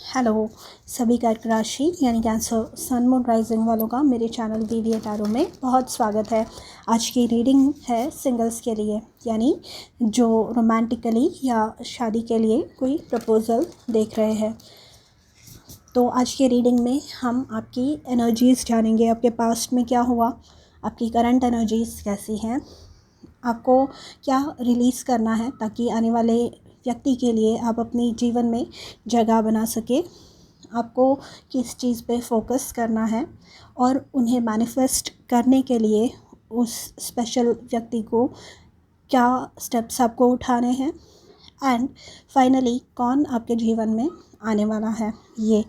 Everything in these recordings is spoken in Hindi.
हेलो सभी कर्क राशि यानी कैंसर सन मून राइजिंग वालों का मेरे चैनल वीडियो टैरो में बहुत स्वागत है। आज की रीडिंग है सिंगल्स के लिए, यानी जो रोमांटिकली या शादी के लिए कोई प्रपोज़ल देख रहे हैं। तो आज की रीडिंग में हम आपकी एनर्जीज़ जानेंगे, आपके पास्ट में क्या हुआ, आपकी करंट एनर्जीज़ कैसी हैं, आपको क्या रिलीज़ करना है ताकि आने वाले व्यक्ति के लिए आप अपनी जीवन में जगह बना सके, आपको किस चीज़ पे फोकस करना है और उन्हें मैनिफेस्ट करने के लिए उस स्पेशल व्यक्ति को क्या स्टेप्स आपको उठाने हैं, एंड फाइनली कौन आपके जीवन में आने वाला है। ये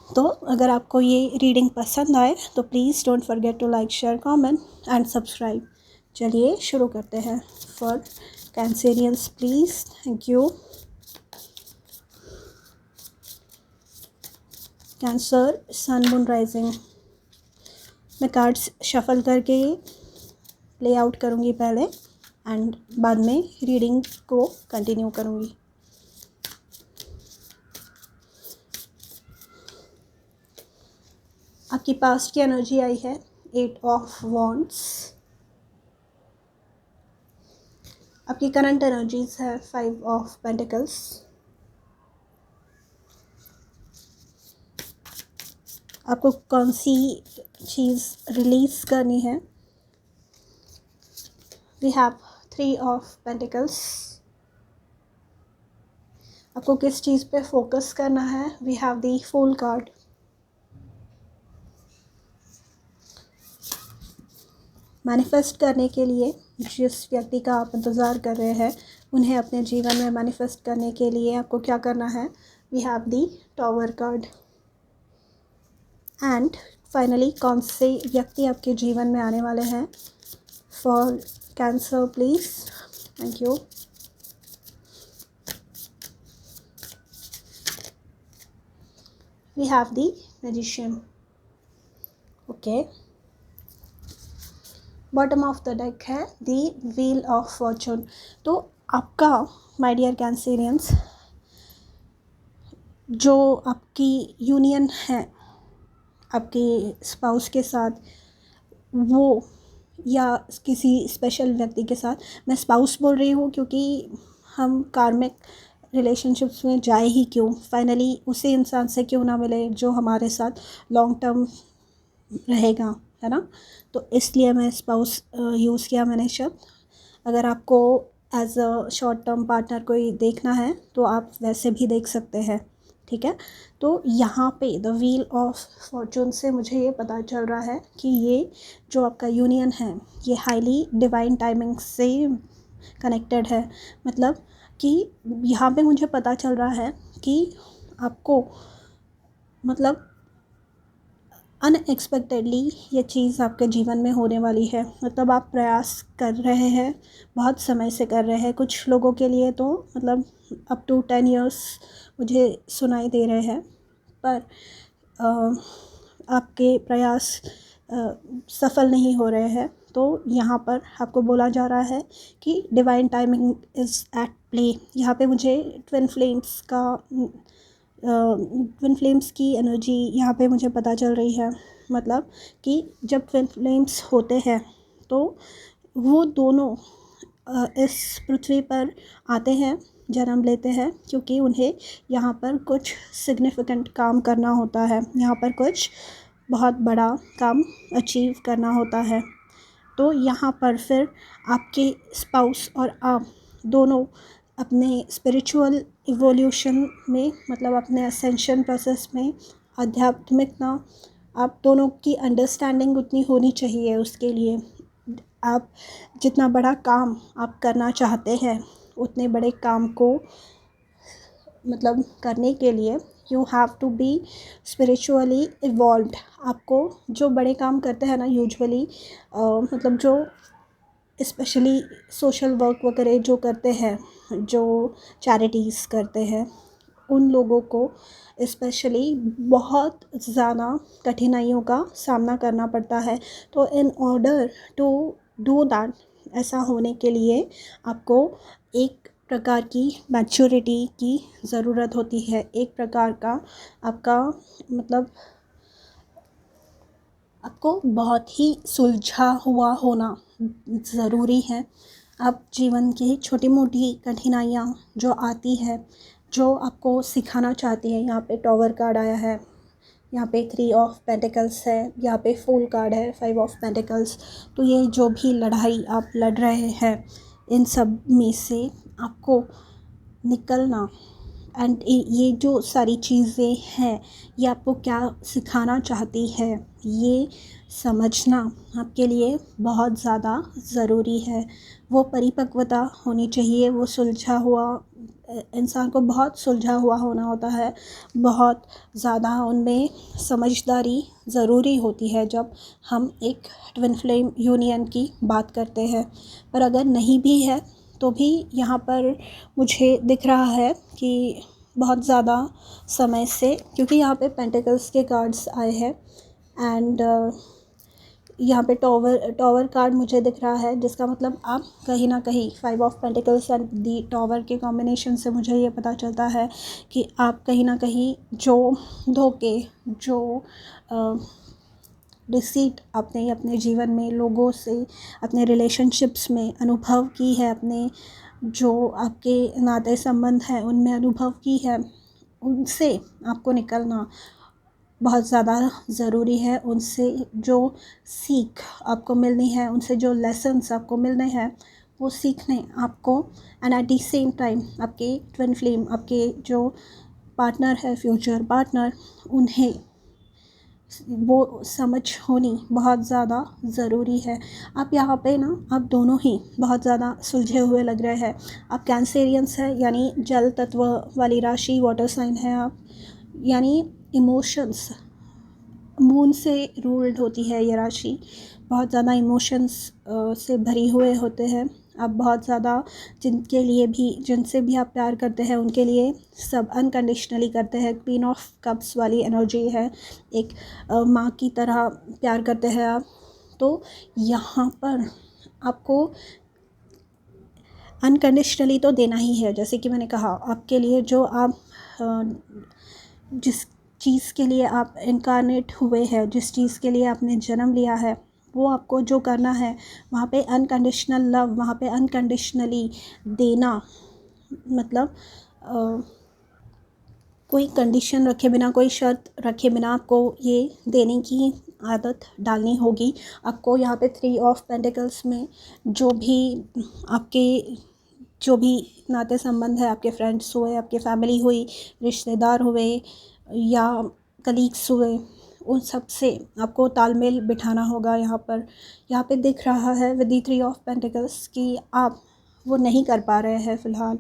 तो अगर आपको ये रीडिंग पसंद आए तो please don't forget to like, share, comment and subscribe. चलिए शुरू करते हैं। For Cancerians please, thank you. Cancer sun moon rising, मैं कार्ड्स शफल करके प्ले आउट करूँगी पहले एंड बाद में रीडिंग को कंटिन्यू करूँगी। आपकी पास्ट की एनर्जी आई है 8 ऑफ वॉन्ड्स। आपकी करंट एनर्जीज है 5 ऑफ पेंटिकल्स। आपको कौन सी चीज़ रिलीज़ करनी है? We have 3 of pentacles. आपको किस चीज़ पे फोकस करना है? We have the fool card. Manifest करने के लिए जिस व्यक्ति का आप इंतज़ार कर रहे हैं, उन्हें अपने जीवन में मैनिफेस्ट करने के लिए आपको क्या करना है? We have the tower card. And finally कौन से व्यक्ति आपके जीवन में आने वाले हैं? For Cancer please, thank you. We have the magician. Okay, bottom of the deck है द व्हील ऑफ फॉर्चून। तो आपका माय डियर कैंसेरियंस, जो आपकी यूनियन है आपके स्पाउस के साथ, वो या किसी स्पेशल व्यक्ति के साथ, मैं स्पाउस बोल रही हूँ क्योंकि हम कार्मिक रिलेशनशिप्स में जाए ही क्यों, फाइनली उसी इंसान से क्यों ना मिले जो हमारे साथ लॉन्ग टर्म रहेगा, है ना। तो इसलिए मैं स्पाउस यूज़ किया मैंने शब्द। अगर आपको as a short term partner कोई देखना है तो आप वैसे भी देख सकते हैं, ठीक है। तो यहाँ पे द व्हील ऑफ फॉर्चून से मुझे ये पता चल रहा है कि ये जो आपका यूनियन है ये हाईली डिवाइन टाइमिंग से कनेक्टेड है। मतलब कि यहाँ पे मुझे पता चल रहा है कि आपको मतलब अनएक्सपेक्टेडली ये चीज़ आपके जीवन में होने वाली है। मतलब आप प्रयास कर रहे हैं, बहुत समय से कर रहे हैं। कुछ लोगों के लिए तो मतलब अप टू 10 इयर्स मुझे सुनाई दे रहे हैं, पर आपके प्रयास सफल नहीं हो रहे हैं। तो यहाँ पर आपको बोला जा रहा है कि divine timing is at play. यहाँ पे मुझे ट्विन फ्लेम्स की एनर्जी यहाँ पे मुझे पता चल रही है। मतलब कि जब ट्विन फ्लेम्स होते हैं तो वो दोनों इस पृथ्वी पर आते हैं, जन्म लेते हैं, क्योंकि उन्हें यहाँ पर कुछ सिग्निफिकेंट काम करना होता है, यहाँ पर कुछ बहुत बड़ा काम अचीव करना होता है। तो यहाँ पर फिर आपके स्पाउस और आप दोनों अपने स्पिरिचुअल इवोल्यूशन में, मतलब अपने असेंशन प्रोसेस में, आध्यात्मिकता, आप दोनों की अंडरस्टैंडिंग उतनी होनी चाहिए। उसके लिए आप जितना बड़ा काम आप करना चाहते हैं, उतने बड़े काम को मतलब करने के लिए you have to be spiritually evolved. आपको जो बड़े काम करते हैं ना यूजुअली, मतलब जो स्पेशली सोशल वर्क वगैरह जो करते हैं, जो चैरिटीज़ करते हैं, उन लोगों को स्पेशली बहुत ज़्यादा कठिनाइयों का सामना करना पड़ता है। तो in order to do that, ऐसा होने के लिए आपको एक प्रकार की मैच्योरिटी की ज़रूरत होती है, एक प्रकार का आपका मतलब आपको बहुत ही सुलझा हुआ होना ज़रूरी है। आप जीवन की छोटी मोटी कठिनाइयाँ जो आती है, जो आपको सिखाना चाहती है, यहाँ पे टॉवर कार्ड आया है, यहाँ पे 3 ऑफ पेंटिकल्स है, यहाँ पे फूल कार्ड है, 5 ऑफ पेंटिकल्स। तो ये जो भी लड़ाई आप लड़ रहे हैं, इन सब में से आपको निकलना एंड ये जो सारी चीज़ें हैं, ये आपको क्या सिखाना चाहती है, ये समझना आपके लिए बहुत ज़्यादा ज़रूरी है। वो परिपक्वता होनी चाहिए, वो सुलझा हुआ इंसान को बहुत सुलझा हुआ होना होता है, बहुत ज़्यादा उनमें समझदारी ज़रूरी होती है जब हम एक ट्विन फ्लेम यूनियन की बात करते हैं। पर अगर नहीं भी है तो भी यहाँ पर मुझे दिख रहा है कि बहुत ज़्यादा समय से, क्योंकि यहाँ पे पेंटिकल्स के कार्ड्स आए हैं एंड यहाँ पे टॉवर कार्ड मुझे दिख रहा है, जिसका मतलब आप कहीं ना कहीं 5 of pentacles and the tower के कॉम्बिनेशन से मुझे ये पता चलता है कि आप कहीं ना कहीं जो धोखे, जो डिसीट आपने अपने जीवन में लोगों से, अपने रिलेशनशिप्स में अनुभव की है, अपने जो आपके नाते संबंध हैं उनमें अनुभव की है, उनसे आपको निकलना बहुत ज़्यादा ज़रूरी है। उनसे जो सीख आपको मिलनी है, उनसे जो लेसन्स आपको मिलने हैं, वो सीखने आपको and at the same time आपके ट्विन फ्लेम, आपके जो पार्टनर है, फ्यूचर पार्टनर, उन्हें वो समझ होनी बहुत ज़्यादा ज़रूरी है। आप यहाँ पे ना, आप दोनों ही बहुत ज़्यादा सुलझे हुए लग रहे हैं। आप कैंसेरियंस है, यानी जल तत्व वाली राशि, वाटर साइन है आप, यानी इमोशंस, मून से रूल्ड होती है ये राशि। बहुत ज़्यादा इमोशंस से भरी हुए होते हैं आप, बहुत ज़्यादा जिनसे भी आप प्यार करते हैं उनके लिए सब अनकंडीशनली करते हैं। क्वीन ऑफ कप्स वाली एनर्जी है, एक माँ की तरह प्यार करते हैं आप। तो यहाँ पर आपको अनकंडीशनली तो देना ही है, जैसे कि मैंने कहा, आपके लिए जो आप जिस चीज़ के लिए आप इनकारनेट हुए हैं, जिस चीज़ के लिए आपने जन्म लिया है, वो आपको जो करना है, वहाँ पे अनकंडीशनल लव, वहाँ पे अनकंडीशनली देना, मतलब कोई कंडीशन रखे बिना, कोई शर्त रखे बिना आपको ये देने की आदत डालनी होगी। आपको यहाँ पे 3 ऑफ पेंटिकल्स में जो भी नाते संबंध है, आपके फ्रेंड्स हुए, आपके फैमिली हुई, रिश्तेदार हुए या कलीग्स हुए, उन सब से आपको तालमेल बिठाना होगा। यहाँ पे दिख रहा है विद द 3 ऑफ पेंटिकल्स कि आप वो नहीं कर पा रहे हैं फ़िलहाल।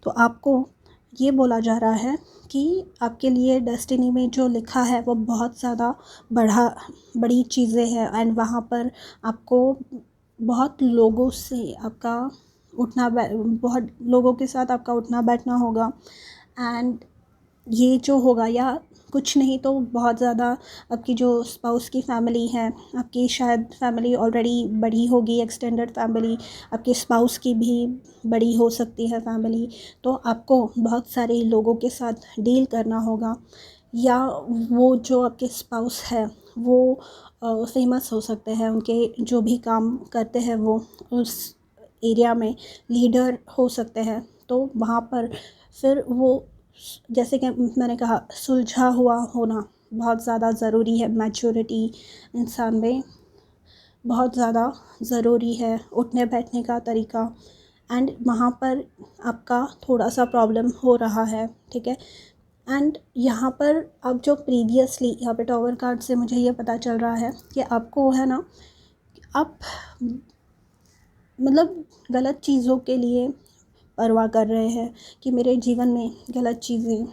तो आपको ये बोला जा रहा है कि आपके लिए डेस्टिनी में जो लिखा है वो बहुत ज़्यादा बड़ी चीज़ें हैं एंड वहाँ पर आपको बहुत लोगों के साथ आपका उठना बैठना होगा एंड ये जो होगा, या कुछ नहीं तो बहुत ज़्यादा आपकी जो स्पाउस की फ़ैमिली है, आपकी शायद फैमिली ऑलरेडी बड़ी होगी, एक्सटेंडेड फैमिली, आपके स्पाउस की भी बड़ी हो सकती है फैमिली। तो आपको बहुत सारे लोगों के साथ डील करना होगा, या वो जो आपके स्पाउस है वो फेमस हो सकते हैं, उनके जो भी काम करते हैं वो उस एरिया में लीडर हो सकते हैं। तो वहाँ पर फिर वो, जैसे कि मैंने कहा, सुलझा हुआ होना बहुत ज़्यादा ज़रूरी है। मैच्योरिटी इंसान में बहुत ज़्यादा ज़रूरी है, उठने बैठने का तरीका, एंड वहाँ पर आपका थोड़ा सा प्रॉब्लम हो रहा है, ठीक है। एंड यहाँ पर अब जो प्रीवियसली यहाँ पे टॉवर कार्ड से मुझे ये पता चल रहा है कि आपको है ना, आप मतलब गलत चीज़ों के लिए परवाह कर रहे हैं कि मेरे जीवन में गलत चीज़ें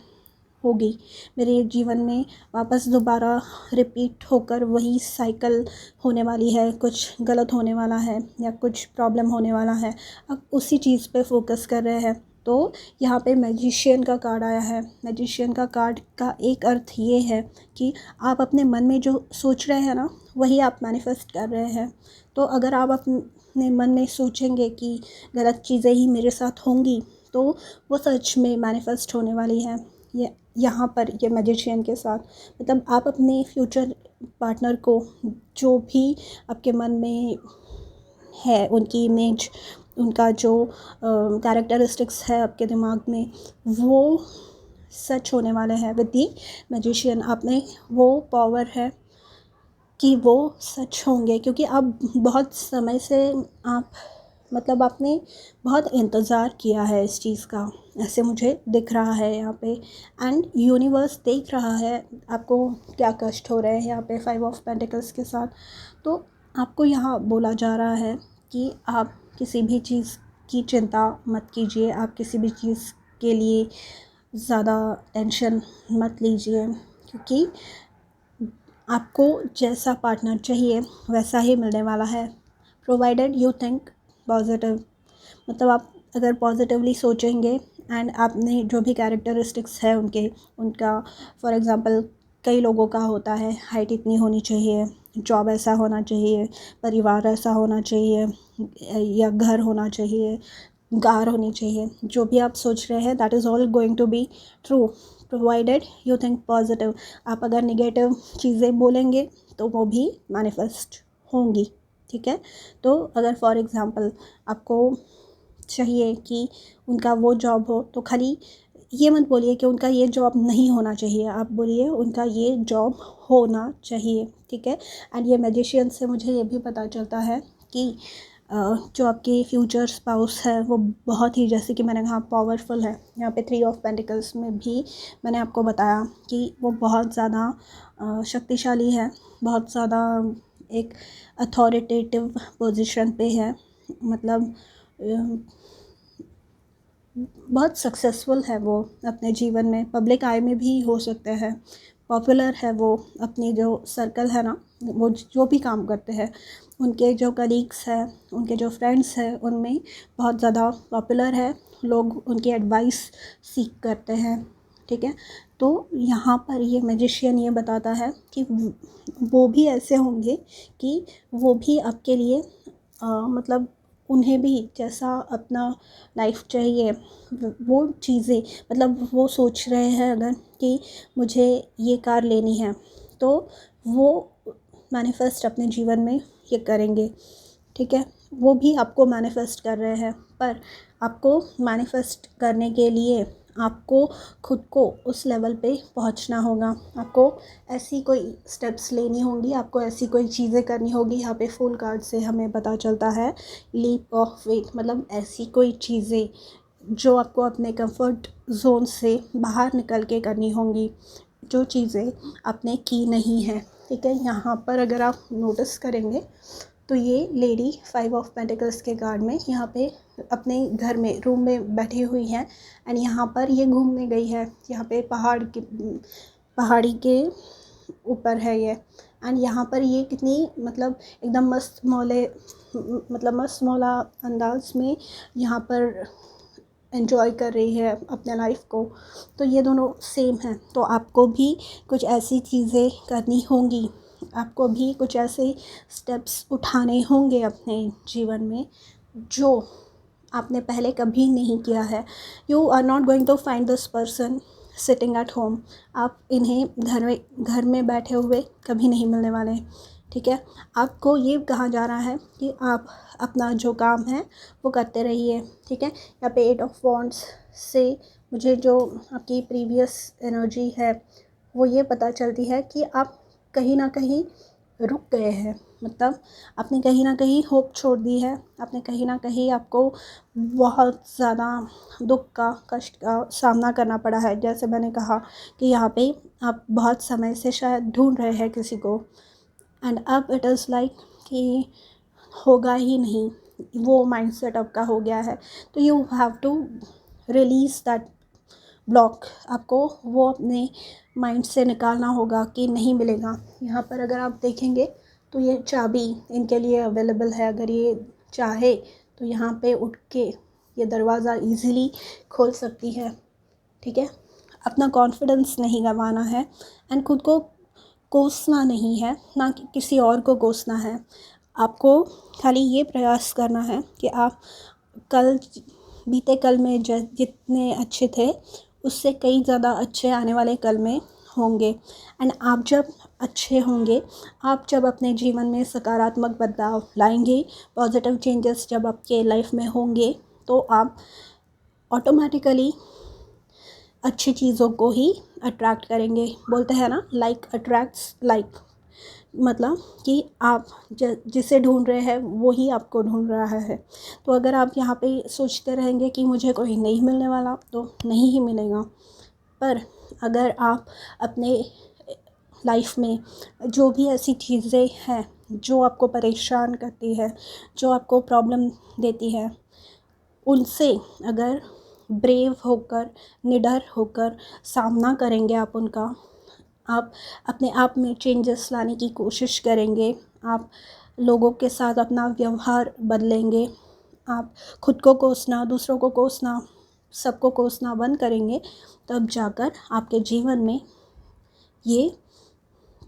होगी, मेरे जीवन में वापस दोबारा रिपीट होकर वही साइकिल होने वाली है, कुछ गलत होने वाला है या कुछ प्रॉब्लम होने वाला है। अब उसी चीज़ पे फोकस कर रहे हैं। तो यहाँ पे मैजिशियन का कार्ड आया है। मैजिशियन का कार्ड का एक अर्थ ये है कि आप अपने मन में जो सोच रहे हैं ना, वही आप मैनिफेस्ट कर रहे हैं। तो अगर आप अपने मन में सोचेंगे कि गलत चीज़ें ही मेरे साथ होंगी, तो वो सच में मैनिफेस्ट होने वाली है। ये यहाँ पर ये मैजिशियन के साथ मतलब आप अपने फ्यूचर पार्टनर को जो भी आपके मन में है, उनकी इमेज, उनका जो कैरेक्टरिस्टिक्स है आपके दिमाग में, वो सच होने वाले हैं विद दी मैजिशियन। आप में वो पावर है कि वो सच होंगे, क्योंकि अब बहुत समय से आप मतलब आपने बहुत इंतज़ार किया है इस चीज़ का, ऐसे मुझे दिख रहा है यहाँ पे। एंड यूनिवर्स देख रहा है आपको क्या कष्ट हो रहे हैं यहाँ पे 5 ऑफ पेंटिकल्स के साथ। तो आपको यहाँ बोला जा रहा है कि आप किसी भी चीज़ की चिंता मत कीजिए, आप किसी भी चीज़ के लिए ज़्यादा टेंशन मत लीजिए, क्योंकि आपको जैसा पार्टनर चाहिए वैसा ही मिलने वाला है, प्रोवाइडेड यू थिंक पॉजिटिव। मतलब आप अगर पॉजिटिवली सोचेंगे एंड आपने जो भी कैरेक्टरिस्टिक्स है उनका फॉर एग्ज़ाम्पल कई लोगों का होता है हाइट इतनी होनी चाहिए, जॉब ऐसा होना चाहिए, परिवार ऐसा होना चाहिए, या घर होना चाहिए, कार होनी चाहिए, जो भी आप सोच रहे हैं that is all going to be true provided you think positive. आप अगर निगेटिव चीज़ें बोलेंगे तो वो भी मैनिफेस्ट होंगी, ठीक है। तो अगर फॉर एग्ज़ाम्पल आपको चाहिए कि उनका वो जॉब हो, तो खाली ये मत बोलिए कि उनका ये जॉब नहीं होना चाहिए, आप बोलिए उनका ये जॉब होना चाहिए, ठीक है। एंड ये मैजिशियन से मुझे ये भी पता चलता है कि जो आपके फ्यूचर स्पाउस है वो बहुत ही, जैसे कि मैंने कहा, पावरफुल है। यहाँ पे 3 ऑफ पेंटिकल्स में भी मैंने आपको बताया कि वो बहुत ज़्यादा शक्तिशाली है, बहुत ज़्यादा एक अथॉरिटेटिव पोजीशन पे है, मतलब बहुत सक्सेसफुल है वो अपने जीवन में, पब्लिक आई में भी हो सकते हैं, पॉपुलर है वो, अपनी जो सर्कल है ना, वो जो भी काम करते हैं उनके जो कलीग्स हैं, उनके जो फ्रेंड्स हैं, उनमें बहुत ज़्यादा पॉपुलर है, लोग उनकी एडवाइस सीख करते हैं, ठीक है। तो यहाँ पर ये मैजिशियन ये बताता है कि वो भी ऐसे होंगे कि वो भी आपके लिए मतलब उन्हें भी जैसा अपना लाइफ चाहिए वो चीज़ें, मतलब वो सोच रहे हैं अगर कि मुझे ये कार लेनी है, तो वो मैनिफेस्ट अपने जीवन में ये करेंगे, ठीक है। वो भी आपको मैनिफेस्ट कर रहे हैं, पर आपको मैनिफेस्ट करने के लिए आपको खुद को उस लेवल पे पहुंचना होगा, आपको ऐसी कोई स्टेप्स लेनी होंगी, आपको ऐसी कोई चीज़ें करनी होगी। यहाँ पे फुल कार्ड से हमें पता चलता है लीप ऑफ फेथ, मतलब ऐसी कोई चीज़ें जो आपको अपने कंफर्ट जोन से बाहर निकल के करनी होंगी, जो चीज़ें आपने की नहीं है, ठीक है। यहाँ पर अगर आप नोटिस करेंगे तो ये लेडी 5 ऑफ पेंटिकल्स के कार्ड में यहाँ पे अपने घर में रूम में बैठी हुई हैं एंड यहाँ पर ये घूमने गई है, यहाँ पे पहाड़ी के ऊपर है ये, एंड यहाँ पर ये कितनी मतलब एकदम मस्त मौला अंदाज में यहाँ पर एंजॉय कर रही है अपने लाइफ को। तो ये दोनों सेम हैं, तो आपको भी कुछ ऐसी चीज़ें करनी होंगी, आपको भी कुछ ऐसे स्टेप्स उठाने होंगे अपने जीवन में जो आपने पहले कभी नहीं किया है। You are not going to find this person sitting at home, आप इन्हें घर में बैठे हुए कभी नहीं मिलने वाले, ठीक है। आपको ये कहा जा रहा है कि आप अपना जो काम है वो करते रहिए, ठीक है। यहाँ पे 8 ऑफ वॉन्ड्स से मुझे जो आपकी प्रीवियस एनर्जी है वो ये पता चलती है कि आप कहीं ना कहीं रुक गए हैं, मतलब आपने कहीं ना कहीं होप छोड़ दी है, आपने कहीं ना कहीं आपको बहुत ज़्यादा दुख का, कष्ट का सामना करना पड़ा है। जैसे मैंने कहा कि यहाँ पे आप बहुत समय से शायद ढूंढ रहे हैं किसी को एंड अब इट इज़ लाइक कि होगा ही नहीं, वो माइंडसेट आपका हो गया है। तो you have to release that block, आपको वो अपने माइंड से निकालना होगा कि नहीं मिलेगा। यहाँ पर अगर आप देखेंगे तो ये चाबी इनके लिए अवेलेबल है, अगर ये चाहे तो यहाँ पे उठ के ये दरवाज़ा इजीली खोल सकती है, ठीक है। अपना कॉन्फिडेंस नहीं गंवाना है एंड खुद को कोसना नहीं है, ना कि किसी और को कोसना है। आपको खाली ये प्रयास करना है कि आप कल बीते कल में जितने अच्छे थे उससे कई ज़्यादा अच्छे आने वाले कल में होंगे। एंड आप जब अच्छे होंगे, आप जब अपने जीवन में सकारात्मक बदलाव लाएंगे, पॉजिटिव चेंजेस जब आपके लाइफ में होंगे, तो आप ऑटोमेटिकली अच्छी चीज़ों को ही अट्रैक्ट करेंगे। बोलते हैं ना, लाइक अट्रैक्ट्स लाइक, मतलब कि आप जिसे ढूंढ रहे हैं वो ही आपको ढूंढ रहा है। तो अगर आप यहाँ पे सोचते रहेंगे कि मुझे कोई नहीं मिलने वाला, तो नहीं ही मिलेगा। पर अगर आप अपने लाइफ में जो भी ऐसी चीज़ें हैं जो आपको परेशान करती है, जो आपको प्रॉब्लम देती है, उनसे अगर ब्रेव होकर, निडर होकर सामना करेंगे आप उनका, आप अपने आप में चेंजेस लाने की कोशिश करेंगे, आप लोगों के साथ अपना व्यवहार बदलेंगे, आप खुद को कोसना, दूसरों को कोसना, सबको कोसना बंद करेंगे, तब जाकर आपके जीवन में ये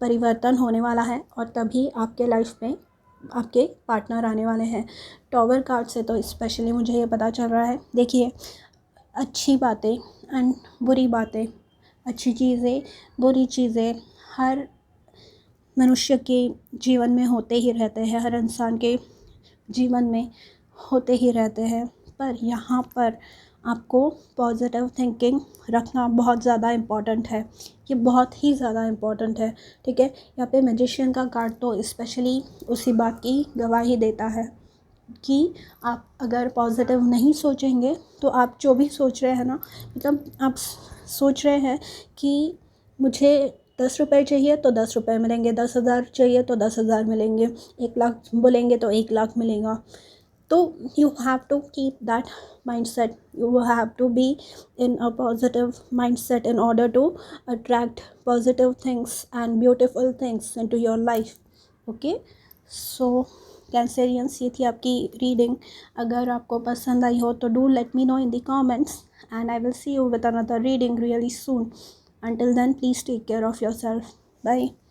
परिवर्तन होने वाला है और तभी आपके लाइफ में आपके पार्टनर आने वाले हैं। टॉवर कार्ड से तो स्पेशली मुझे ये पता चल रहा है। देखिए, अच्छी बातें एंड बुरी बातें, अच्छी चीज़ें, बुरी चीज़ें हर मनुष्य के जीवन में होते ही रहते हैं, हर इंसान के जीवन में होते ही रहते हैं। पर यहाँ पर आपको पॉजिटिव थिंकिंग रखना बहुत ज़्यादा इम्पॉर्टेंट है। ये बहुत ही ज़्यादा इम्पॉर्टेंट है, ठीक है। यहाँ पे मैजिशियन का कार्ड तो स्पेशली उसी बात की गवाही देता है कि आप अगर पॉजिटिव नहीं सोचेंगे तो आप जो भी सोच रहे हैं ना, मतलब आप सोच रहे हैं कि मुझे 10 रुपये चाहिए तो 10 रुपये मिलेंगे, 10,000 चाहिए तो 10,000 मिलेंगे, 1 लाख बोलेंगे तो 1 लाख मिलेगा। तो you have to keep that mindset, you have to be in a positive mindset in order to attract positive things and beautiful things into your life. Okay, so Cancerians, ये थी आपकी रीडिंग। अगर आपको पसंद आई हो तो do let me know in the comments and I will see you with another reading really soon. Until then, please take care of yourself. Bye.